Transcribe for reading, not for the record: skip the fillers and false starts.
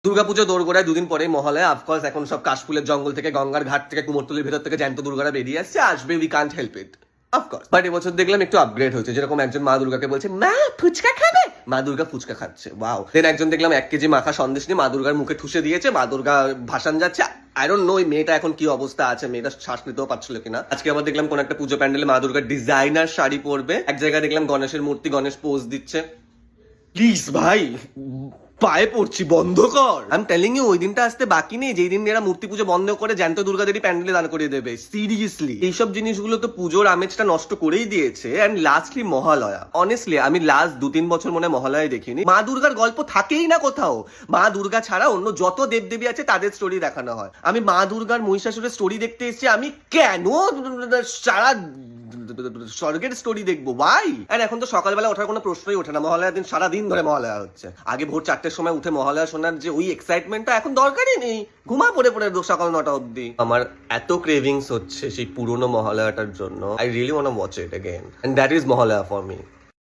দুর্গাপুজো দোরগোড়ায় দুদিন পরে মহালয়া, অফকোর্স এখন সব কাশফুলের জঙ্গল থেকে, গঙ্গার ঘাট থেকে, কুমোরটুলির ভেতর থেকে জ্যান্ত দুর্গারা বেরিয়ে আসছে, আসবে, we can't help it of course. But এবছর দেখলাম একটু আপগ্রেড হয়েছে, যেরকম একজন মা দুর্গাকে বলছে মা ফুচকা খাবে, মা দুর্গা ফুচকা খাচ্ছে, ওয়াও। দেন একজন দেখলাম 1 কেজি মাখা সন্দেশ নিয়ে মা দুর্গার মুখে ঠুসে দিয়েছে, মা দুর্গা ভাসান যাচ্ছে। আই ডোন্ট নো এই মেয়েটা এখন কি অবস্থা আছে, মেয়েটা শ্বাস নিতেও পারছিল কিনা। আজকে আবার দেখলাম কোন একটা পুজো প্যান্ডেলে মা দুর্গার ডিজাইনার শাড়ি পরবে, এক জায়গায় দেখলাম গণেশের মূর্তি, গণেশ পোজ দিচ্ছে। প্লিজ ভাই পায়ে পড়ছি, বন্ধ কর। আমি টেলিং ইউ, ওই দিনটা আসতে বাকি নেই যেই দিন এরা মূর্তি পুজো বন্ধ করে জ্যান্ত দুর্গাদেরই প্যান্ডেলে দান করিয়ে দেবে। সিরিয়াসলি এইসব জিনিসগুলো তো পুজোর আমেজটা নষ্ট করেই দিয়েছে। এন্ড লাস্টলি মহালয়া, অনেস্টলি আমি লাস্ট 2-3 বছর মনে মহালয়া দেখিনি। মা দুর্গার গল্প থাকেই না কোথাও। মা দুর্গা ছাড়া অন্য যত দেবদেবী আছে তাদের স্টোরি দেখানো হয়। আমি মা দুর্গার মহিষাসুরের স্টোরি দেখতে এসেছি, আমি কেন সারা স্বর্গের স্টোরি দেখবো ভাই? আর এখন তো সকালবেলা ওঠার কোনো প্রশ্নই ওঠে না, মহালয়ার দিন সারাদিন ধরে মহালয়া হচ্ছে। আগে ভোর 4টের সময় উঠে মহালয়া শোনার যে ওই এক্সাইটমেন্টটা এখন দরকারই নেই, ঘুমা পড়ে পড়ে সকাল 9টা অব্দি। আমার এত ক্রেভিংস হচ্ছে সেই পুরনো মহালয়াটার জন্য, I really want to watch it again, and that is Mahalaya for me.